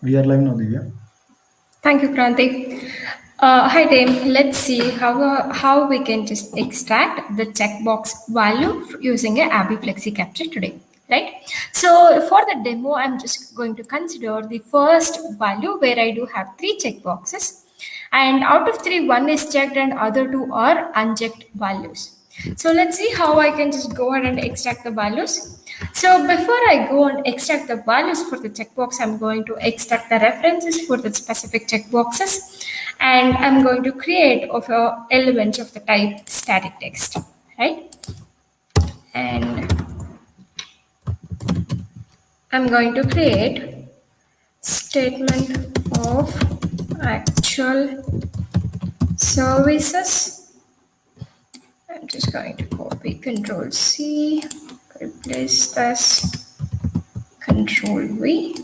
We are live now, Divya. Thank you, Kranti. Hi, Dave. Let's see how we can just extract the checkbox value using a Abbyy FlexiCapture today, right? So for the demo, I'm just going to consider the first value where I do have three checkboxes, and out of three, one is checked and other two are unchecked values. So let's see how I can just go ahead and extract the values. So before I go and extract the values for the checkbox, I'm going to extract the references for the specific checkboxes, and I'm going to create of elements of the type static text, right? And I'm going to create statement of actual services. I'm just going to copy Control C, replace this, Control V,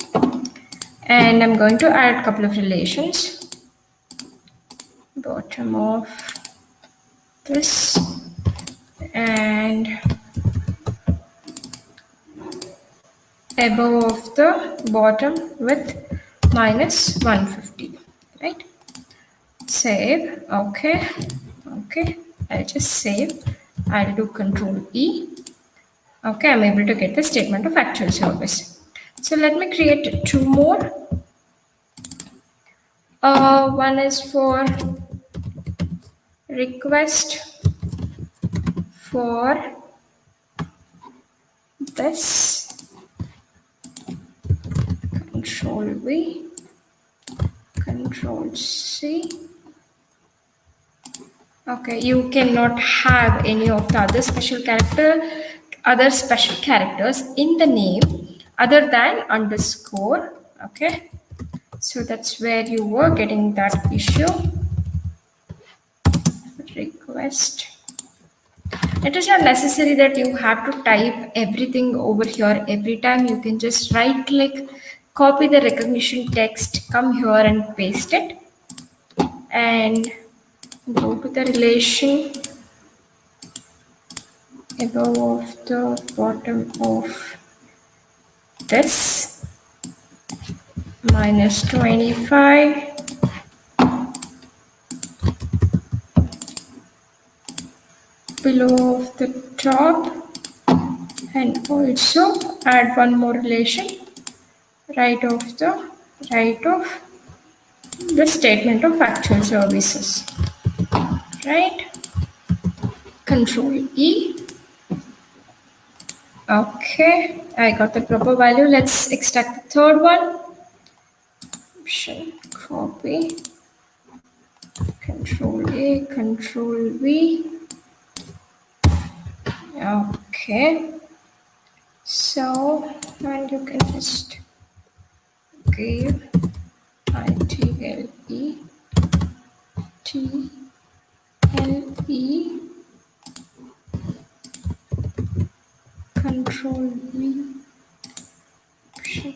and I'm going to add a couple of relations. Bottom of this and above of the bottom with minus 150, right? Save. Okay. I'll just save. I'll do Control E. Okay, I'm able to get the statement of actual service. So let me create two more. One is for request for this, Control V, Control C. Okay, you cannot have any of the other special characters in the name other than underscore. Okay, so that's where you were getting that issue. Request. It is not necessary that you have to type everything over here every time. You can just right click, copy the recognition text, come here and paste it, and go to the relation above of the bottom of this minus 25 below of the top, and also add one more relation right of the statement of actual services, right? Control E. Okay, I got the proper value. Let's extract the third one. Option copy, Control A, Control V. Okay, so and you can just give ITLE TLE Control V option.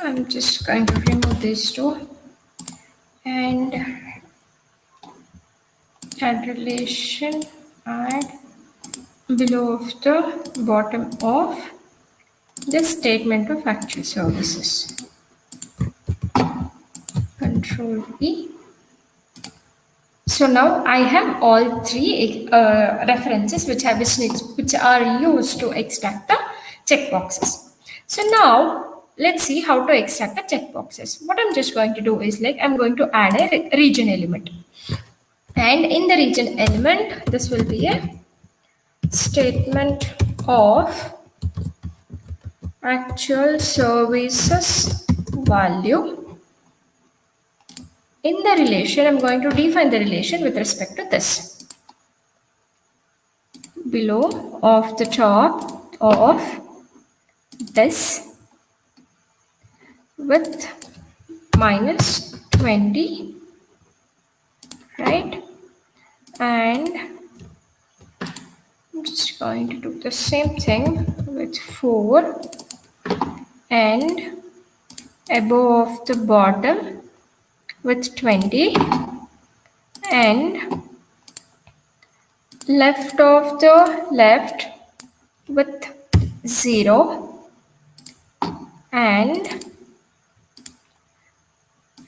I'm just going to remove these two and add relation, add below of the bottom of the statement of actual services. Control E. So now I have all three references which are used to extract the checkboxes. So now let's see how to extract the checkboxes. What I'm just going to do is I'm going to add a region element. And in the region element, this will be a statement of actual services value. In the relation, I'm going to define the relation with respect to this. Below of the top of this with minus 20, right? And I'm just going to do the same thing with 4 and above of the bottom with 20 and left of the left with 0 and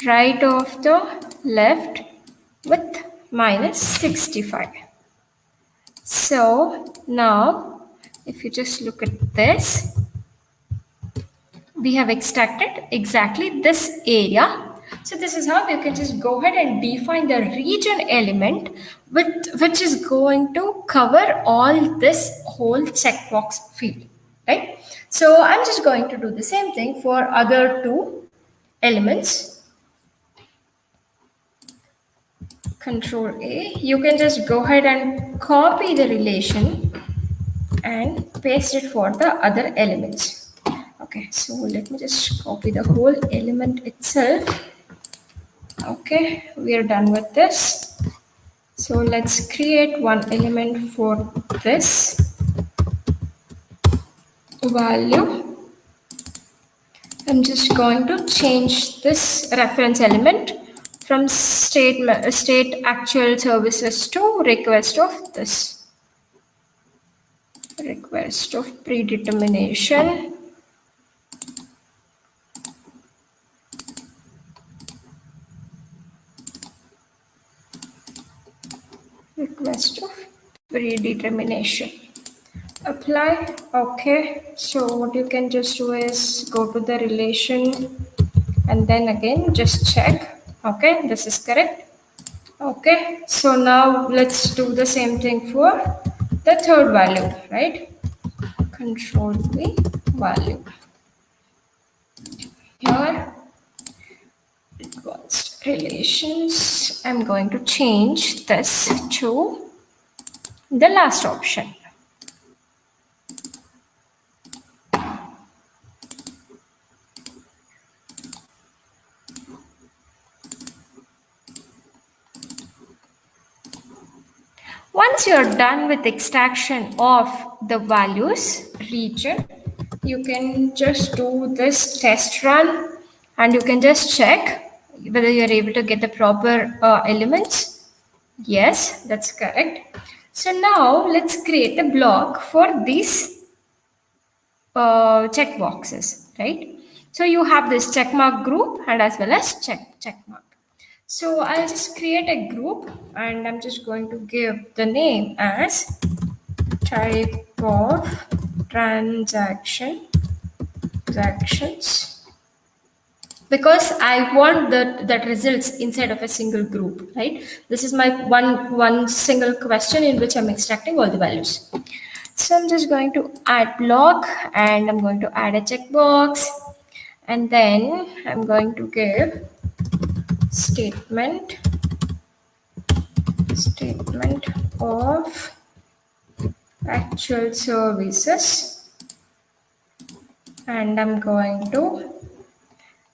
right of the left with minus 65. So now if you just look at this, we have extracted exactly this area. So this is how you can just go ahead and define the region element which is going to cover all this whole checkbox field, right? So I'm just going to do the same thing for other two elements. Control A, you can just go ahead and copy the relation and paste it for the other elements. Okay, so let me just copy the whole element itself. Okay, we are done with this. So let's create one element for this value. I'm just going to change this reference element from state actual services to request of this. Request of predetermination. Request of predetermination. Apply. Okay, so what you can just do is go to the relation and then again just check. Okay, this is correct. Okay, so now let's do the same thing for the third value, right? Control V value. Here, advanced relations. I'm going to change this to the last option. Once you're done with extraction of the values region, you can just do this test run and you can just check whether you're able to get the proper elements. Yes, that's correct. So now let's create a block for these check boxes, right? So you have this check mark group and as well as check mark. So I'll just create a group and I'm just going to give the name as type of transactions, because I want that results inside of a single group, right? This is my one single question in which I'm extracting all the values. So I'm just going to add block and I'm going to add a checkbox and then I'm going to give statement of actual services and I'm going to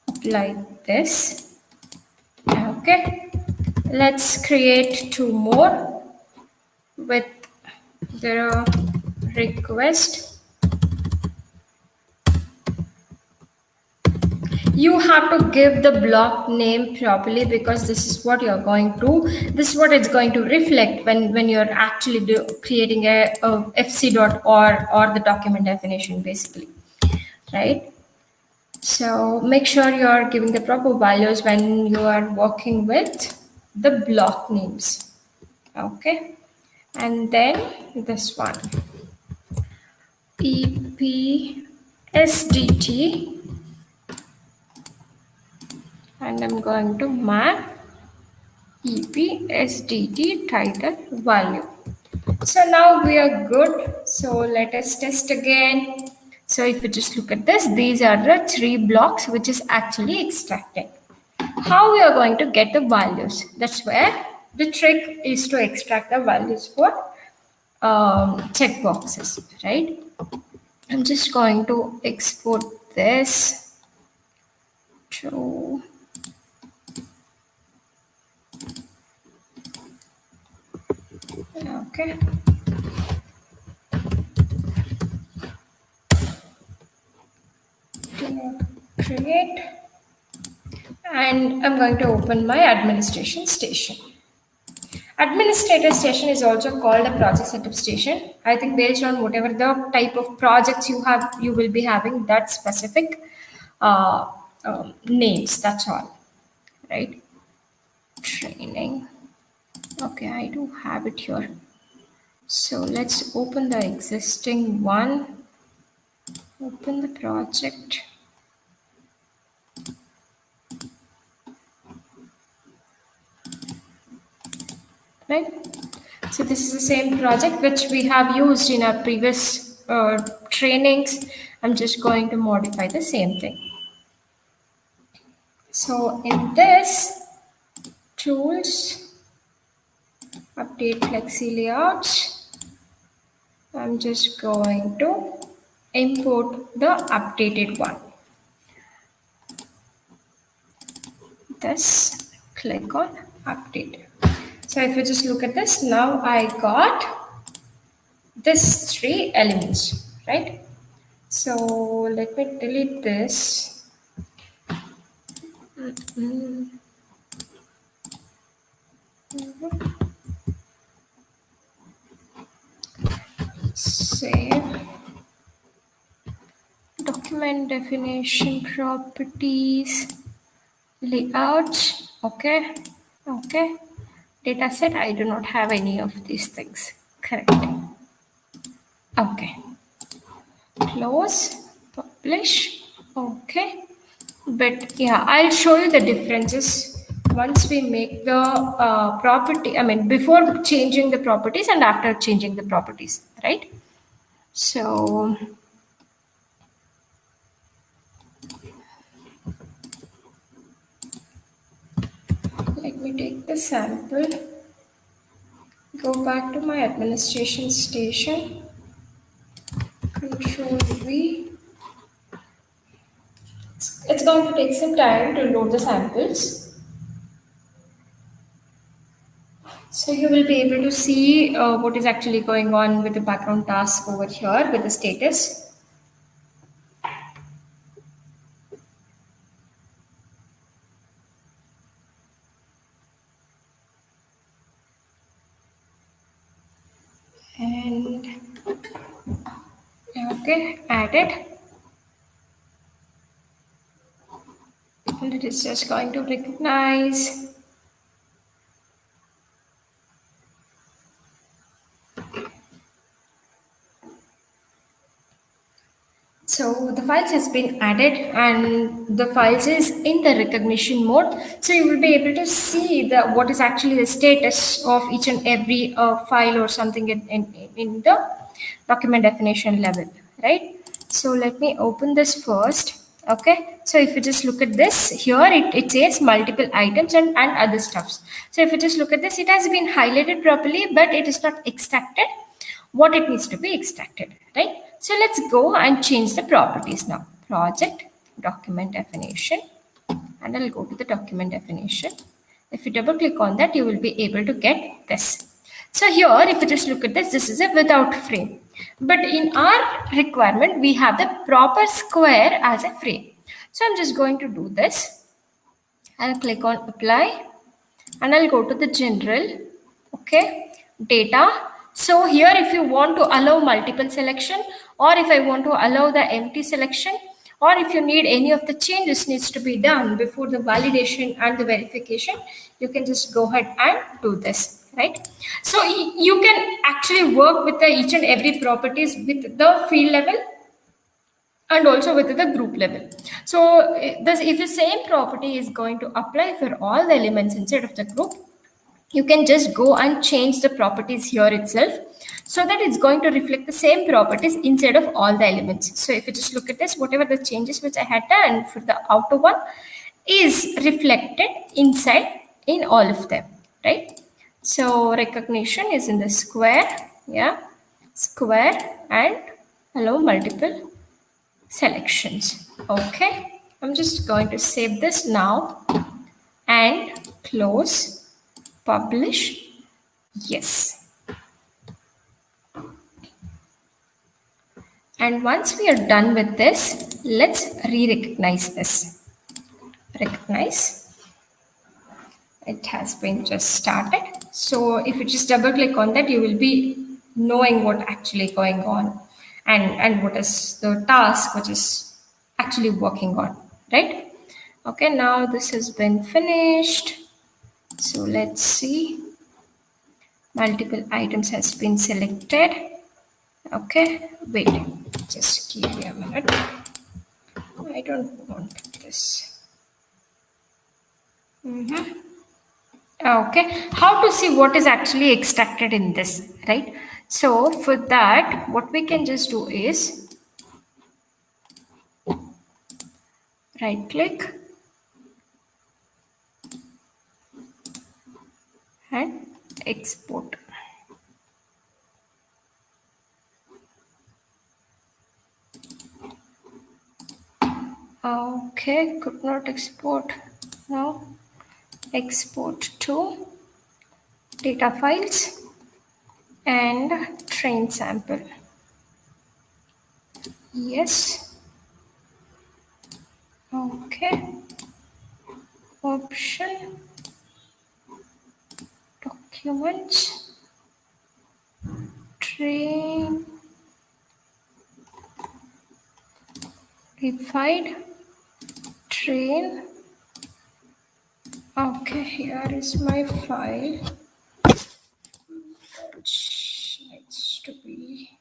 apply this. Okay, let's create two more with the request. You have to give the block name properly because this is what you're going to, this is what it's going to reflect when you're actually creating a fc.or the document definition basically, right? So make sure you're giving the proper values when you are working with the block names. Okay, and then this one, EPSDT, and I'm going to map EPSDT title value. So now we are good. So let us test again. So if you just look at this, these are the three blocks which is actually extracted. How we are going to get the values? That's where the trick is to extract the values for checkboxes, right? I'm just going to export this to okay. Create, and I'm going to open my administration station. Administrator station is also called a project setup station. I think based on whatever the type of projects you have, you will be having that specific names. That's all. right? Training. Okay, I do have it here. So let's open the existing one. Open the project. Right? So this is the same project which we have used in our previous trainings. I'm just going to modify the same thing. So in this tools, update flexi layouts, I'm just going to import the updated one. This, click on update. So if you just look at this, now I got this 3 elements, right? So let me delete this. Save. Document definition properties, layouts, okay, okay. Data set, I do not have any of these things, correct. Okay, close, publish, okay. But yeah, I'll show you the differences once we make the property, I mean, before changing the properties and after changing the properties, right? So let me take the sample, go back to my administration station, Control V. It's going to take some time to load the samples. So you will be able to see what is actually going on with the background task over here with the status. And okay, added. And it is just going to recognize. So the files has been added and the files is in the recognition mode. So you will be able to see the what is actually the status of each and every file or something in the document definition level, right? So let me open this first. Okay, so if you just look at this here, it says multiple items and other stuffs. So if you just look at this, it has been highlighted properly, but it is not extracted what it needs to be extracted, right? So let's go and change the properties now. Project, document definition, and I'll go to the document definition. If you double click on that, you will be able to get this. So here, if you just look at this, this is a without frame. But in our requirement, we have the proper square as a frame. So I'm just going to do this. I'll click on apply and I'll go to the general, okay, data. So here if you want to allow multiple selection or if I want to allow the empty selection or if you need any of the changes needs to be done before the validation and the verification, you can just go ahead and do this, right? So you can actually work with the each and every properties with the field level and also with the group level. So if the same property is going to apply for all the elements inside of the group, you can just go and change the properties here itself so that it's going to reflect the same properties inside of all the elements. So if you just look at this, whatever the changes which I had done for the outer one is reflected inside in all of them, right? So recognition is in the square, yeah, square and allow multiple selections. Okay, I'm just going to save this now and close, publish, yes. And once we are done with this, let's re-recognize this. Recognize. It has been just started. So if you just double click on that, you will be knowing what actually going on and what is the task which is actually working on, right? Okay, now this has been finished. So let's see. Multiple items has been selected. Okay, wait, just give me a minute. I don't want this. Okay, how to see what is actually extracted in this, right? So for that, what we can just do is right click and export. Okay, could not export. Now export to data files and train sample. Yes. Okay. Option documents train defined train. Okay, here is my file which needs to be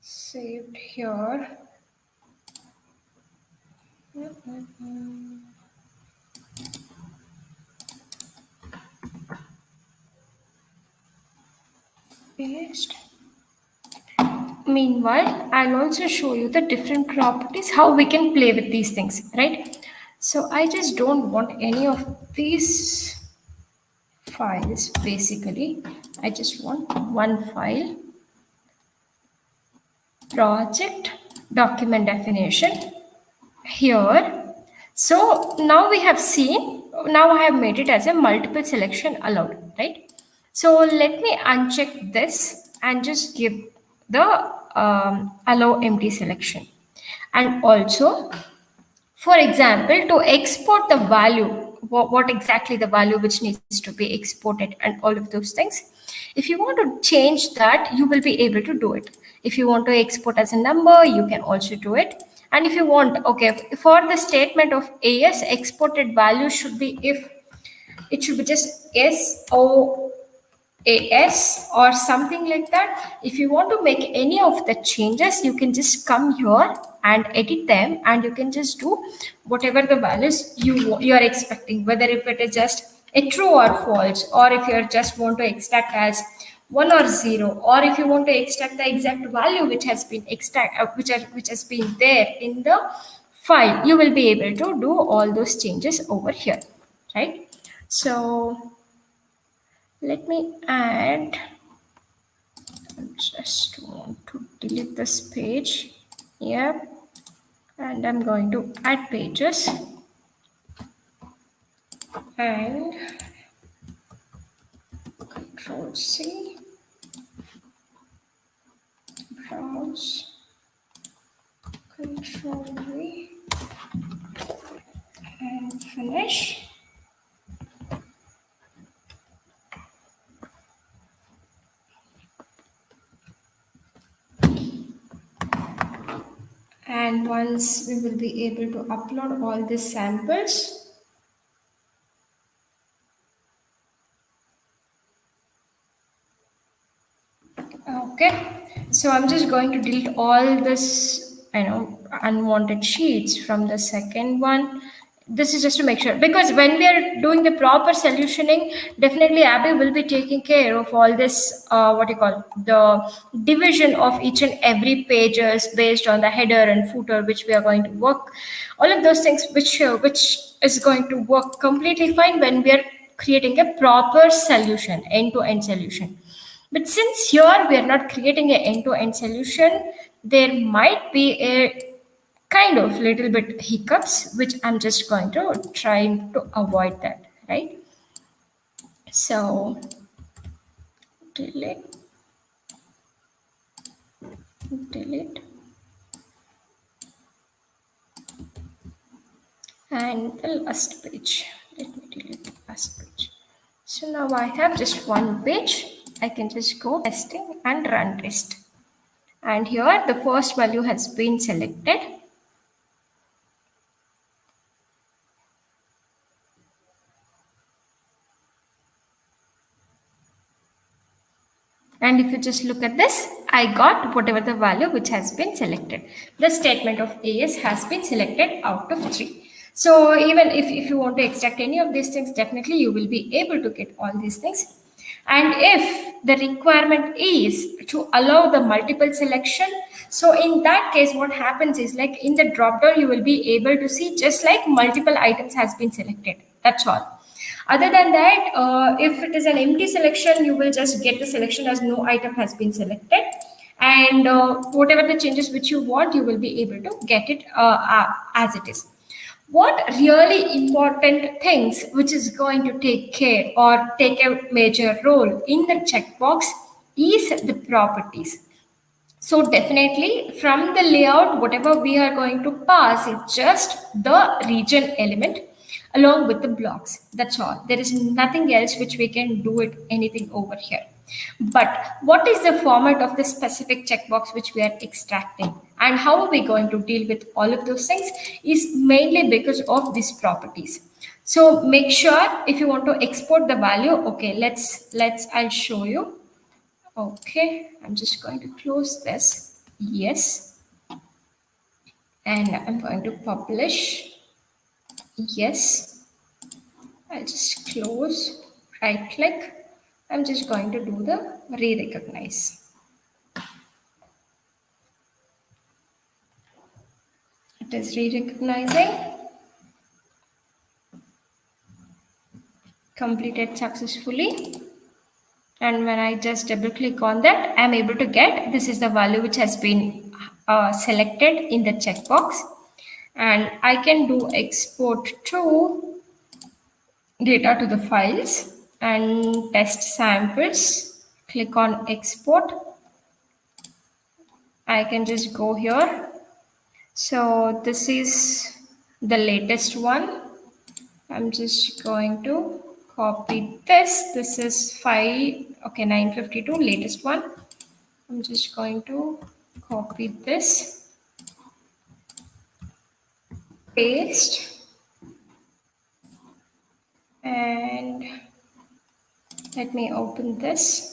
saved here. Paste. Meanwhile, I'll also show you the different properties, how we can play with these things, right? So I just don't want any of these files basically. I just want one file, project document definition here. So now we have seen, now I have made it as a multiple selection allowed, right? So let me uncheck this and just give the allow empty selection. And also, for example, to export the value, what exactly the value which needs to be exported and all of those things. If you want to change that, you will be able to do it. If you want to export as a number, you can also do it. And if you want, okay, for the statement of AS, exported value should be if it should be just SOAS or something like that. If you want to make any of the changes, you can just come here and edit them, and you can just do whatever the values you are expecting, whether if it is just a true or false, or if you just want to extract as 1 or 0, or if you want to extract the exact value which has been which has been there in the file, you will be able to do all those changes over here, right? So let me add, I just want to delete this page. Yep. And I'm going to add pages and Control C, browse, Control V, and finish. And once we will be able to upload all these samples, okay, so I'm just going to delete all this, unwanted sheets from the second one. This is just to make sure, because when we are doing the proper solutioning, definitely Abby will be taking care of all this, what you call the division of each and every pages based on the header and footer, which we are going to work. All of those things, which is going to work completely fine when we are creating a proper solution, end-to-end solution. But since here we are not creating an end-to-end solution, there might be a kind of little bit hiccups, which I'm just going to try to avoid that, right? So delete, delete, and the last page. Let me delete the last page. So now I have just one page. I can just go testing and run test. And here the first value has been selected. And if you just look at this, I got whatever the value which has been selected. The statement of AS has been selected out of 3. So even if you want to extract any of these things, definitely you will be able to get all these things. And if the requirement is to allow the multiple selection, so in that case, what happens is like in the drop down, you will be able to see just like multiple items has been selected. That's all. Other than that, if it is an empty selection, you will just get the selection as no item has been selected. And whatever the changes which you want, you will be able to get it as it is. What really important things which is going to take care or take a major role in the checkbox is the properties. So definitely from the layout, whatever we are going to pass is just the region element along with the blocks. That's all. There is nothing else which we can do it anything over here. But what is the format of the specific checkbox which we are extracting and how are we going to deal with all of those things is mainly because of these properties. So make sure if you want to export the value, okay, I'll show you. Okay, I'm just going to close this. Yes. And I'm going to publish. Yes. I'll just close, right click. I'm just going to do the re-recognize. It is re-recognizing. Completed successfully. And when I just double click on that, I'm able to get this is the value which has been selected in the checkbox. And I can do export to data to the files and test samples. Click on export. I can just go here. So this is the latest one. I'm just going to copy this. This is 952, latest one. I'm just going to copy this, paste, and let me open this.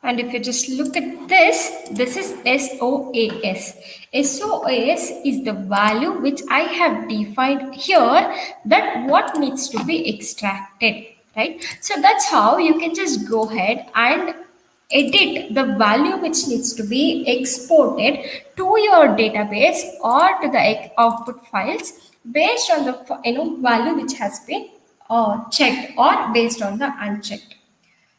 And if you just look at this is SOAS. SOAS is the value which I have defined here that what needs to be extracted, right? So that's how you can just go ahead and edit the value which needs to be exported to your database or to the output files based on the value which has been checked or based on the unchecked.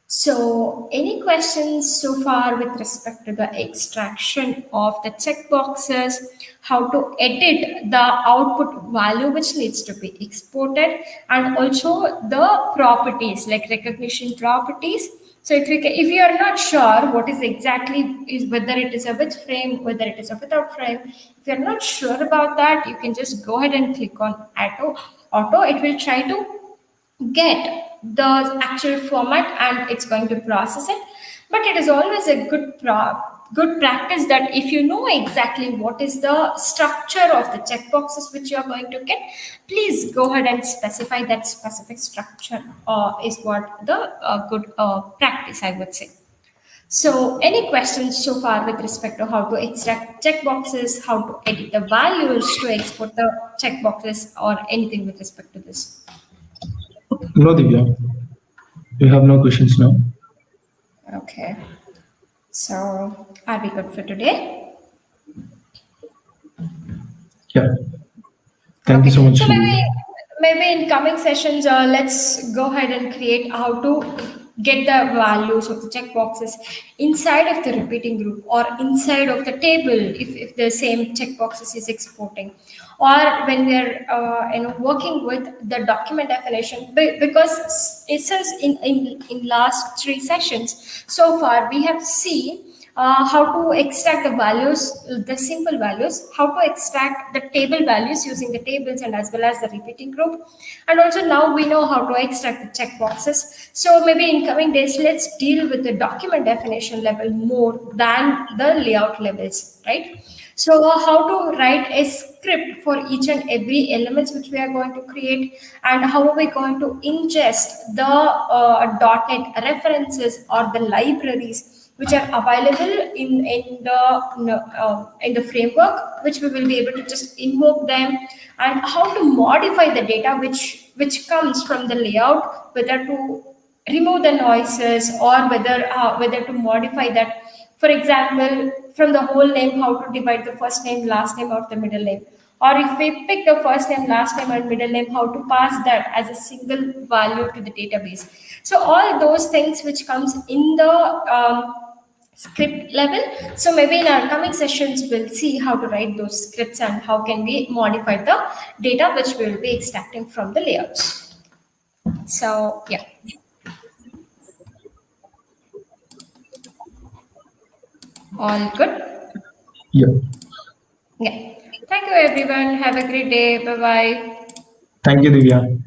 So, any questions so far with respect to the extraction of the checkboxes, how to edit the output value which needs to be exported, and also the properties like recognition properties. So, if you are not sure what is exactly is whether it is a with frame, whether it is a without frame, if you are not sure about that, you can just go ahead and click on auto. It will try to get the actual format and it's going to process it, but it is always a good practice that if you know exactly what is the structure of the checkboxes which you are going to get, please go ahead and specify that specific structure is what the good practice, I would say. So any questions so far with respect to how to extract checkboxes, how to edit the values to export the checkboxes, or anything with respect to this? No, Divya. We have no questions now. Okay. So are we good for today? Yeah. Thank you so much. So maybe in coming sessions, let's go ahead and create how to get the values of the checkboxes inside of the repeating group or inside of the table if the same checkboxes is exporting, or when we're working with the document definition, because it says in last 3 sessions so far we have seen how to extract the values, the simple values, how to extract the table values using the tables and as well as the repeating group. And also now we know how to extract the checkboxes. So maybe in coming days, let's deal with the document definition level more than the layout levels, right? So how to write a script for each and every elements which we are going to create, and how are we going to ingest the .NET references or the libraries which are available in the framework, which we will be able to just invoke them, and how to modify the data which comes from the layout, whether to remove the noises or whether to modify that. For example, from the whole name, how to divide the first name, last name, or the middle name. Or if we pick the first name, last name, and middle name, how to pass that as a single value to the database. So all those things which comes in the script level. So maybe in our coming sessions, we'll see how to write those scripts and how can we modify the data which we will be extracting from the layouts. So yeah, all good. Yeah. Yeah. Thank you everyone. Have a great day. Bye bye. Thank you, Divya.